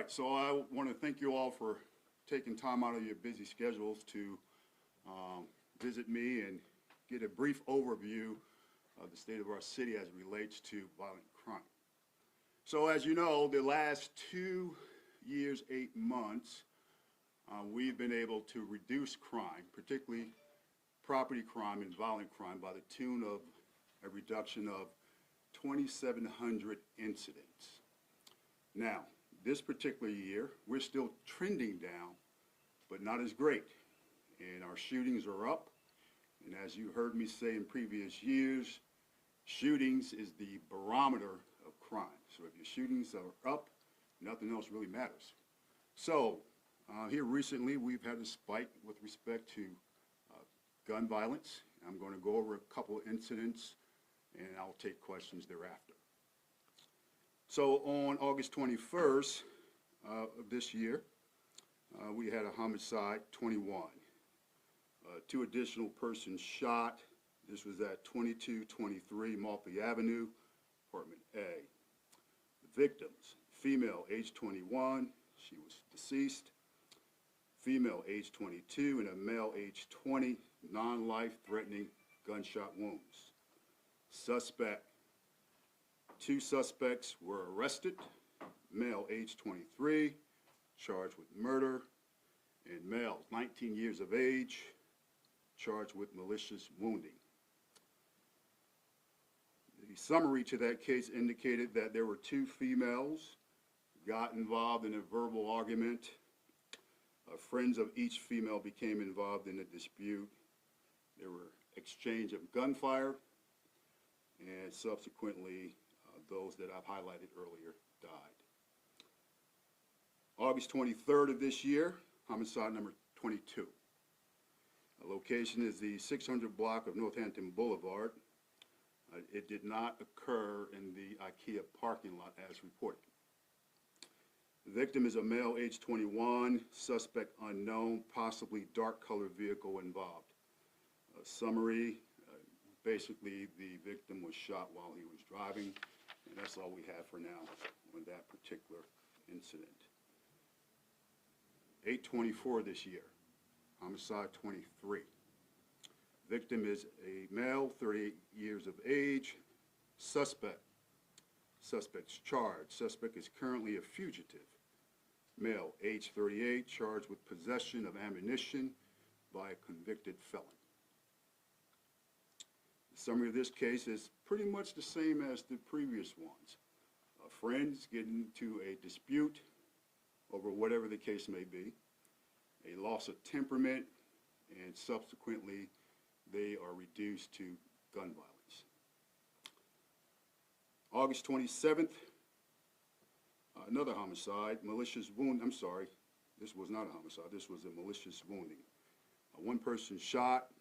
right, so I want to thank you all for taking time out of your busy schedules to visit me and get a brief overview of the state of our city as it relates to violent crime. So as you know, the last 2 years, 8 months, we've been able to reduce crime, particularly property crime and violent crime, by the tune of a reduction of 2,700 incidents. Now, this particular year, we're still trending down, but not as great. And our shootings are up. And as you heard me say in previous years, shootings is the barometer of crime. So if your shootings are up, nothing else really matters. So here recently, we've had a spike with respect to gun violence. I'm going to go over a couple of incidents, and I'll take questions thereafter. So on August 21st of this year, we had a homicide, 21. 2 additional persons shot. This was at 2223 Malfi Avenue, Apartment A. The victims, female, age 21, she was deceased. Female, age 22, and a male, age 20, non-life-threatening gunshot wounds. Suspect. 2 suspects were arrested, male age 23, charged with murder, and male 19 years of age, charged with malicious wounding. The summary to that case indicated that there were 2 females got involved in a verbal argument. Friends of each female became involved in a dispute. There were exchange of gunfire, and subsequently those that I've highlighted earlier died. August 23rd of this year, homicide number 22. The location is the 600 block of Northampton Boulevard. It did not occur in the IKEA parking lot as reported. The victim is a male, age 21, suspect unknown, possibly dark colored vehicle involved. Summary, basically the victim was shot while he was driving. And that's all we have for now on that particular incident. 8/24 this year, homicide 23. Victim is a male, 38 years of age, suspect. Suspect's charged. Suspect is currently a fugitive. Male, age 38, charged with possession of ammunition by a convicted felon. The summary of this case is pretty much the same as the previous ones. Friends get into a dispute over whatever the case may be, a loss of temperament, and subsequently they are reduced to gun violence. August 27th, another homicide, malicious wound. I'm sorry, this was not a homicide, this was a malicious wounding. 1 person shot.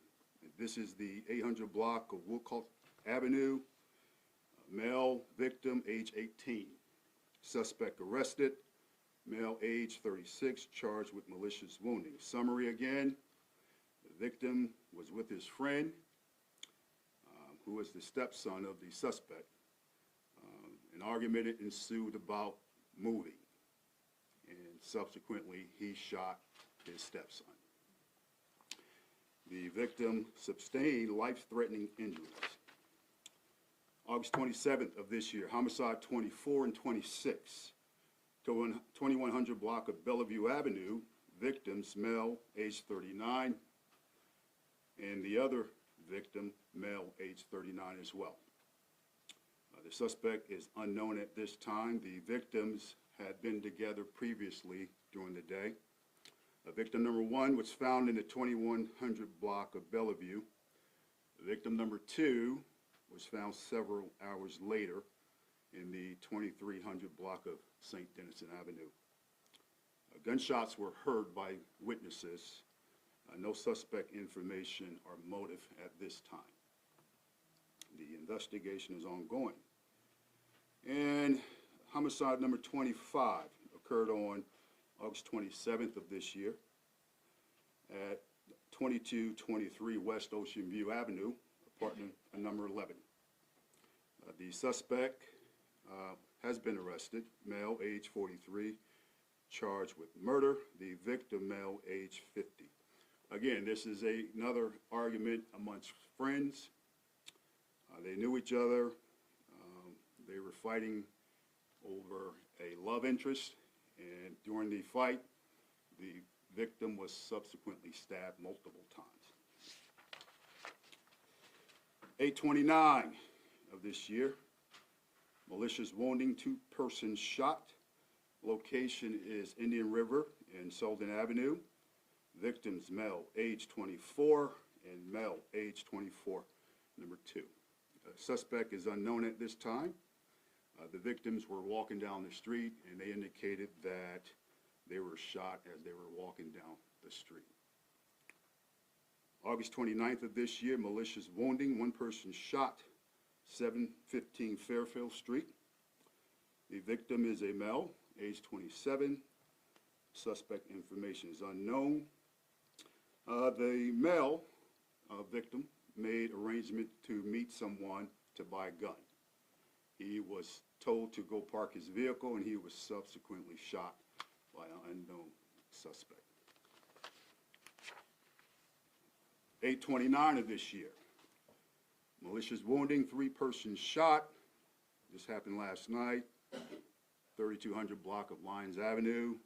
This is the 800 block of Woolcock Avenue. Male victim, age 18. Suspect arrested. Male, age 36, charged with malicious wounding. Summary again, the victim was with his friend, who was the stepson of the suspect. An argument ensued about moving, and subsequently he shot his stepson. The victim sustained life-threatening injuries. August 27th of this year, homicide 24 and 26. 2100 block of Bellevue Avenue, victims, male, age 39, and the other victim, male, age 39 as well. The suspect is unknown at this time. The victims had been together previously during the day. Victim number 1 was found in the 2100 block of Bellevue. Victim number 2 was found several hours later in the 2300 block of St. Denison Avenue. Gunshots were heard by witnesses. No suspect information or motive at this time. The investigation is ongoing. And homicide number 25 occurred on August 27th of this year at 2223 West Ocean View Avenue, apartment number 11. The suspect has been arrested, male, age 43, charged with murder. The victim, male, age 50. Again, this is another argument amongst friends. They knew each other. They were fighting over a love interest, and during the fight, the victim was subsequently stabbed multiple times. 8/29 of this year, malicious wounding, 2 persons shot. Location is Indian River and Selden Avenue. Victims, male, age 24, and male, age 24, number 2. Suspect is unknown at this time. The victims were walking down the street, and they indicated that they were shot as they were walking down the street. August 29th of this year, malicious wounding, 1 person shot, 715 Fairfield Street. The victim is a male, age 27. Suspect information is unknown. The male victim made arrangement to meet someone to buy a gun. He was told to go park his vehicle, and he was subsequently shot by an unknown suspect. 8/29 of this year, malicious wounding, 3 persons shot. This happened last night, 3200 block of Lyons Avenue.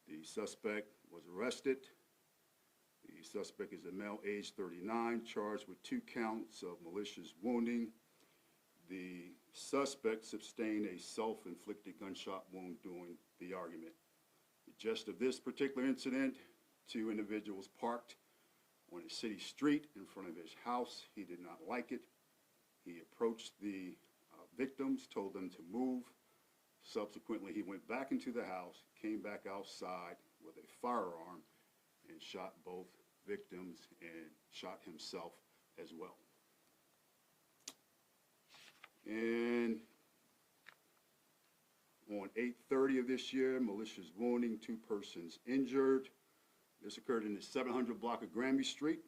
The suspect was arrested. The suspect is a male, age 39, charged with 2 counts of malicious wounding. The suspect sustained a self-inflicted gunshot wound during the argument. The gist of this particular incident, 2 individuals parked on a city street in front of his house. He did not like it. He approached the victims, told them to move. Subsequently, he went back into the house, came back outside with a firearm, and shot both victims and shot himself as well. And on 8/30 of this year, malicious wounding, 2 persons injured. This occurred in the 700 block of Granby Street.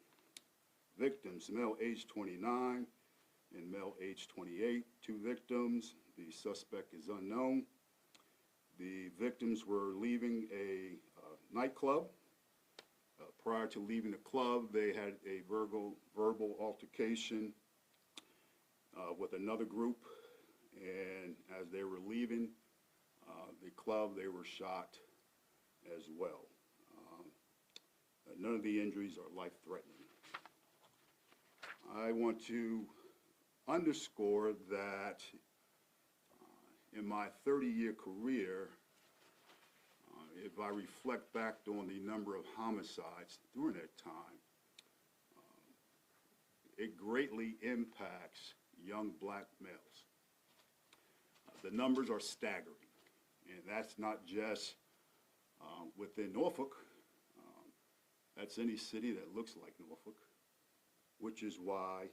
Victims, male, age 29 and male, age 28. 2 victims. The suspect is unknown. The victims were leaving a nightclub. Prior to leaving the club, they had a verbal altercation with another group, and as they were leaving the club, they were shot as well. None of the injuries are life-threatening. I want to underscore that in my 30-year career, if I reflect back on the number of homicides during that time, it greatly impacts young black males. The numbers are staggering, and that's not just within Norfolk. That's any city that looks like Norfolk, which is why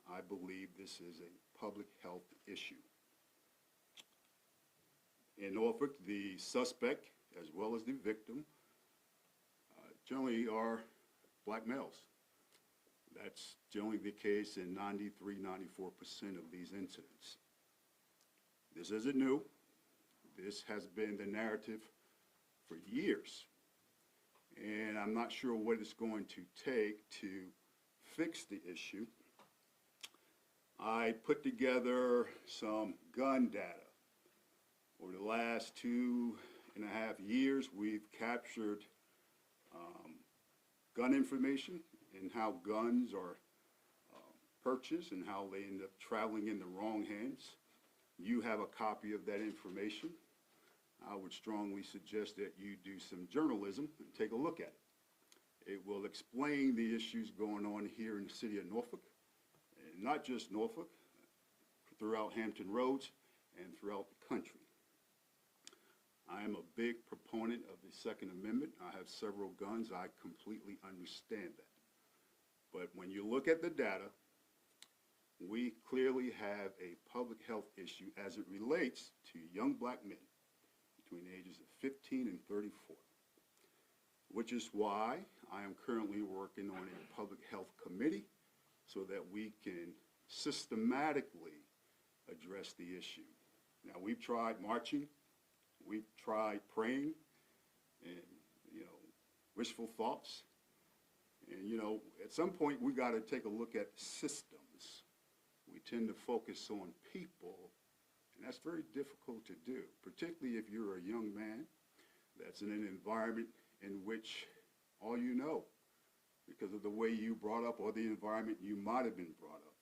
I believe this is a public health issue. In Norfolk, the suspect, as well as the victim, generally are black males. That's generally the case in 93–94% of these incidents. This isn't new. This has been the narrative for years. And I'm not sure what it's going to take to fix the issue. I put together some gun data. Over the last 2.5 years, we've captured gun information and how guns are purchased and how they end up traveling in the wrong hands. You have a copy of that information. I would strongly suggest that you do some journalism and take a look at it. It will explain the issues going on here in the city of Norfolk, and not just Norfolk, throughout Hampton Roads and throughout the country. I am a big proponent of the Second Amendment. I have several guns. I completely understand that. But when you look at the data, we clearly have a public health issue as it relates to young black men between the ages of 15 and 34, which is why I am currently working on a public health committee so that we can systematically address the issue. Now, we've tried marching We've tried praying and, wishful thoughts. And, at some point, we got to take a look at systems. We tend to focus on people, and that's very difficult to do, particularly if you're a young man that's in an environment in which all you know, because of the way you brought up or the environment you might have been brought up.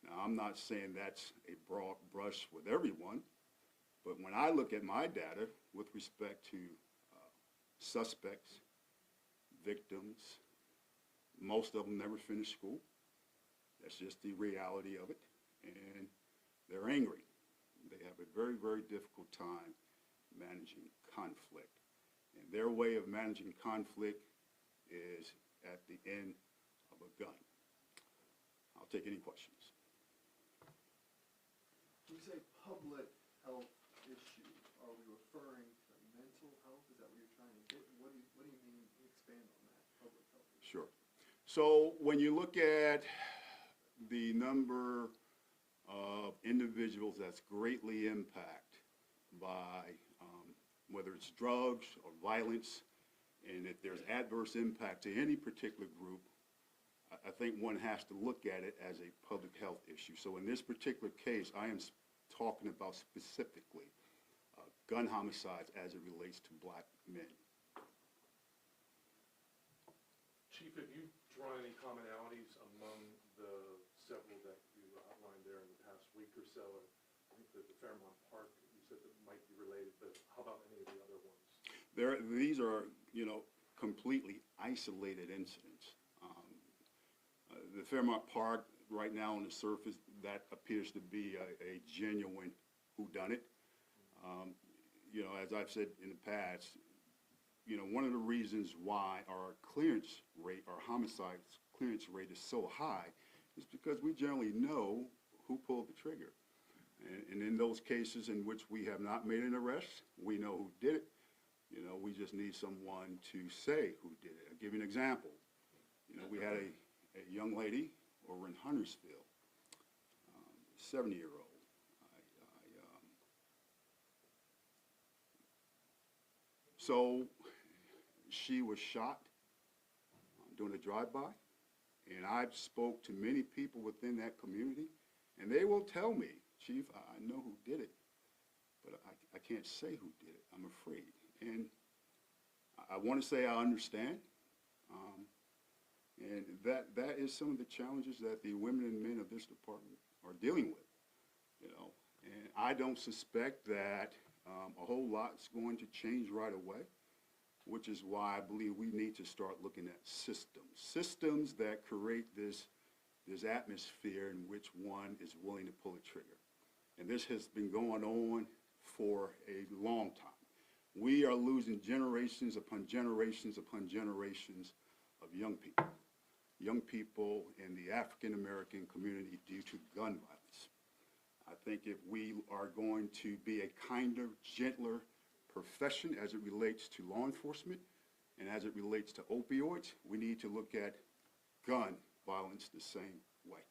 Now, I'm not saying that's a broad brush with everyone, but when I look at my data with respect to suspects, victims, most of them never finish school. That's just the reality of it. And they're angry. They have a very, very difficult time managing conflict. And their way of managing conflict is at the end of a gun. I'll take any questions. When you say public health issue, are we referring to mental health? Is that what you're trying to get? What do you mean, expand on that, public health issue? Sure. So when you look at the number of individuals that's greatly impacted by whether it's drugs or violence, and if there's adverse impact to any particular group, I think one has to look at it as a public health issue. So in this particular case, I am talking about specifically gun homicides as it relates to black men. Chief, have you drawn any commonalities among the several that you outlined there in the past week or so? I think that the Fairmont Park, you said that might be related, but how about any of the other ones? These are, completely isolated incidents. The Fairmont Park, right now on the surface, that appears to be a genuine whodunit. As I've said in the past, one of the reasons why our clearance rate, our homicide clearance rate is so high is because we generally know who pulled the trigger. And in those cases in which we have not made an arrest, we know who did it. We just need someone to say who did it. I'll give you an example. We had a young lady over in Huntersville, 70-year-old. So she was shot doing a drive-by, and I've spoke to many people within that community, and they will tell me, Chief, I know who did it, but I can't say who did it. I'm afraid. And I want to say I understand, and that is some of the challenges that the women and men of this department are dealing with, And I don't suspect that a whole lot's going to change right away, which is why I believe we need to start looking at systems that create this atmosphere in which one is willing to pull a trigger. And this has been going on for a long time. We are losing generations upon generations upon generations of young people in the African American community due to gun violence. I think if we are going to be a kinder, gentler profession as it relates to law enforcement and as it relates to opioids, we need to look at gun violence the same way.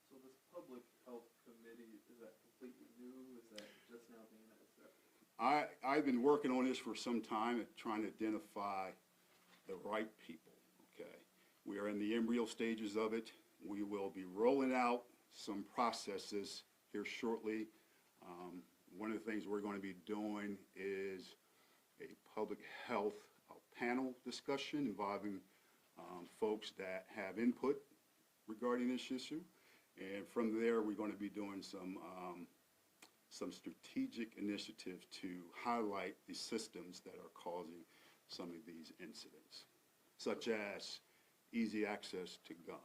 So this public health committee, is that completely new? Is that just now being established? I've been working on this for some time at trying to identify the right people, okay? We are in the embryo stages of it. We will be rolling out some processes here shortly. One of the things we're going to be doing is a public health panel discussion involving folks that have input regarding this issue. And from there, we're going to be doing some strategic initiatives to highlight the systems that are causing some of these incidents, such as easy access to guns.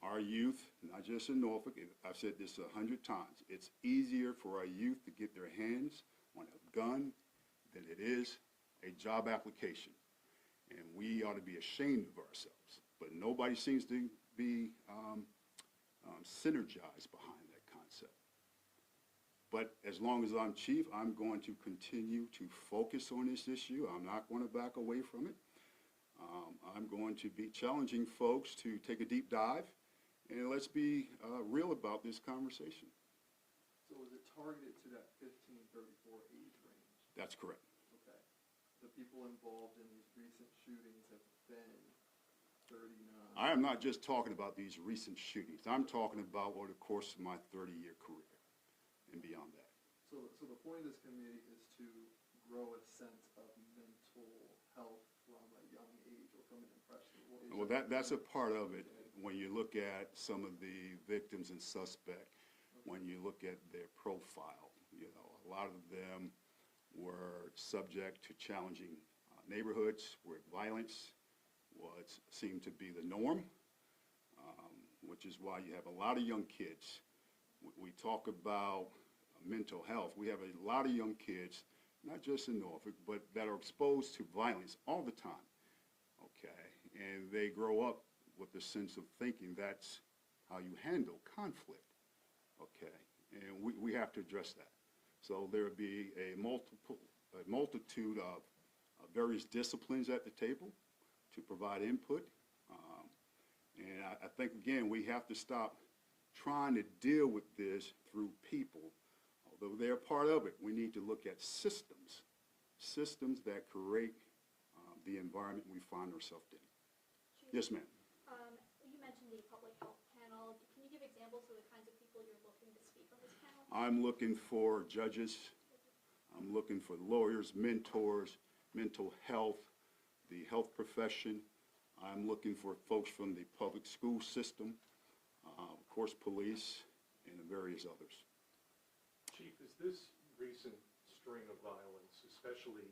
Our youth, not just in Norfolk, I've said this 100 times, it's easier for our youth to get their hands on a gun than it is a job application. And we ought to be ashamed of ourselves. But nobody seems to be synergized behind that concept. But as long as I'm chief, I'm going to continue to focus on this issue. I'm not going to back away from it. I'm going to be challenging folks to take a deep dive, and let's be real about this conversation. So is it targeted to that 15-34 age range. That's correct. Okay. The people involved in these recent shootings have been 39. I am not just talking about these recent shootings. I'm talking about over the course of my 30-year career and beyond that. So the point of this committee is to grow a sense of mental health from a young age or from an impressionable age. Well, that's a part of it. When you look at some of the victims and suspects, when you look at their profile, you know, a lot of them were subject to challenging neighborhoods where violence seemed to be the norm, which is why you have a lot of young kids. We talk about mental health. We have a lot of young kids, not just in Norfolk, but that are exposed to violence all the time, okay? And they grow up with the sense of thinking that's how you handle conflict, okay? And we have to address that. So there would be a multitude of various disciplines at the table to provide input. And I think, again, we have to stop trying to deal with this through people. Although they're part of it, we need to look at systems that create the environment we find ourselves in. Chief, Yes, ma'am. You mentioned the public health panel. Can you give examples of the kinds of people you're looking to speak on this panel? I'm looking for judges. I'm looking for lawyers, mentors, mental health, the health profession. I'm looking for folks from the public school system, of course, police, and various others. Chief, is this recent string of violence especially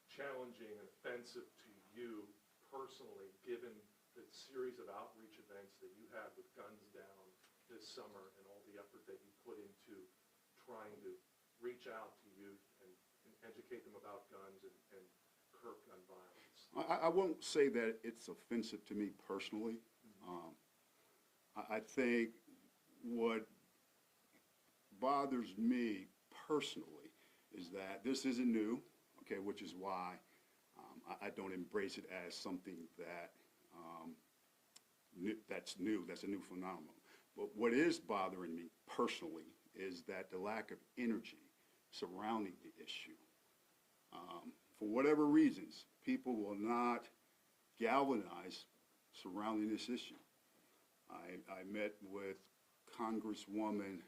challenging and offensive to you personally, given the series of outreach events that you had with Guns Down this summer and all the effort that you put into trying to reach out to youth and educate them about guns and curb gun violence? I won't say that it's offensive to me personally. I think what bothers me personally is that this isn't new, okay, which is why I don't embrace it as something that that's new, that's a new phenomenon. But what is bothering me personally is that the lack of energy surrounding the issue. For whatever reasons, people will not galvanize surrounding this issue. I met with Congresswoman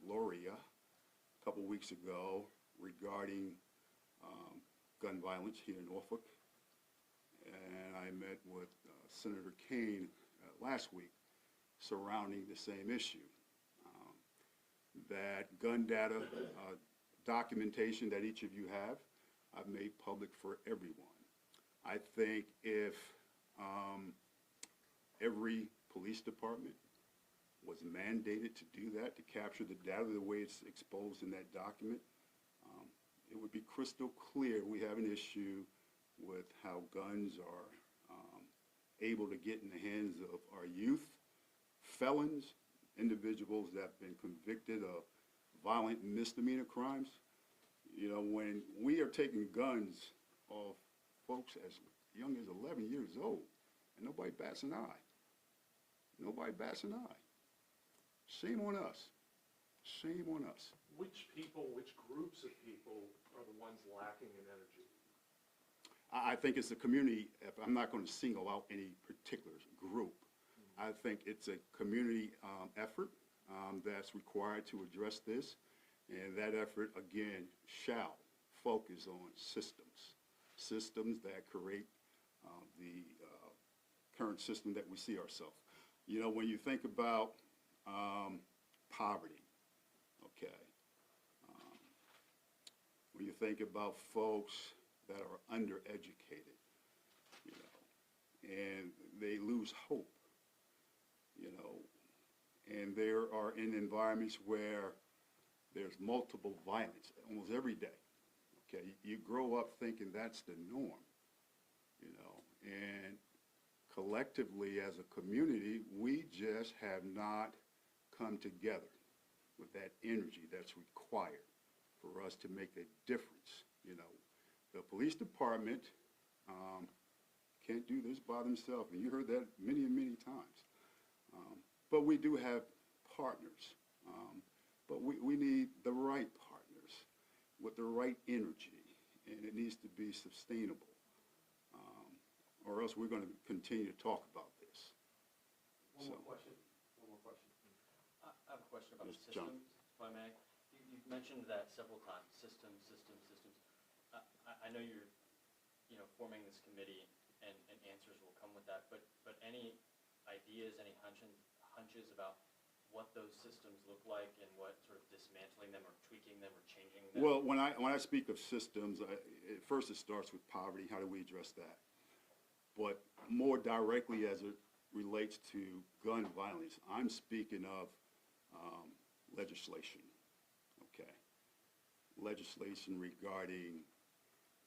Loria a couple weeks ago regarding gun violence here in Norfolk, and I met with Senator Kane last week surrounding the same issue. That gun data documentation that each of you have, I've made public for everyone. I think if every police department was mandated to do that, to capture the data the way it's exposed in that document, it would be crystal clear we have an issue with how guns are able to get in the hands of our youth, felons, individuals that have been convicted of violent misdemeanor crimes. You know, when we are taking guns off folks as young as 11 years old, and nobody bats an eye. Nobody bats an eye. Shame on us. Shame on us. Which people, which groups of people are the ones lacking in energy? I think it's the community. If I'm not going to single out any particular group, I think it's a community effort that's required to address this. And that effort, again, shall focus on systems that create the current system that we see ourselves. You know, when you think about poverty, okay, when you think about folks that are undereducated, you know, and they lose hope, you know, and they are in environments where there's multiple violence almost every day. Okay, you grow up thinking that's the norm, you know, and collectively as a community, we just have not come together with that energy that's required for us to make a difference. You know, the police department can't do this by themselves, and you heard that many and many times. But we do have partners But we need the right partners with the right energy, and it needs to be sustainable. Or else we're going to continue to talk about this. One more So- question. One more question. I have a question about Yes, the John. systems, if I may. You've mentioned that several times, systems. I know you're, forming this committee, and answers will come with that, but any ideas, any hunches about what those systems look like and what sort of dismantling them or tweaking them or changing them? Well, when I speak of systems, first it starts with poverty. How do we address that? But more directly as it relates to gun violence, I'm speaking of legislation, okay? Legislation regarding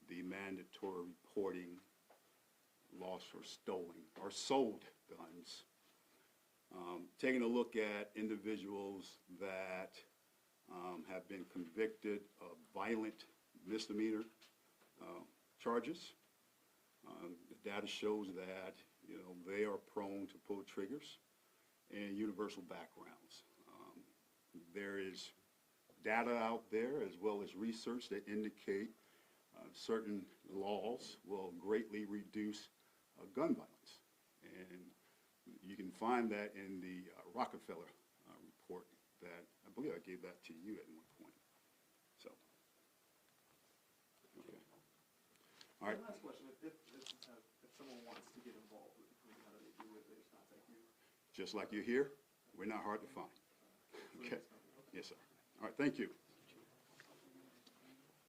the mandatory reporting lost or stolen or sold guns. Taking a look at individuals that have been convicted of violent misdemeanor charges. The data shows that, they are prone to pull triggers and universal backgrounds. There is data out there as well as research that indicate certain laws will greatly reduce gun violence. And you can find that in the Rockefeller report that, I believe I gave that to you at one point. So, okay. All right. One last question, if someone wants to get involved with the committee, how do they do it? They just contact you? Just like you're here, we're not hard to find. Okay. Yes, sir. All right, thank you.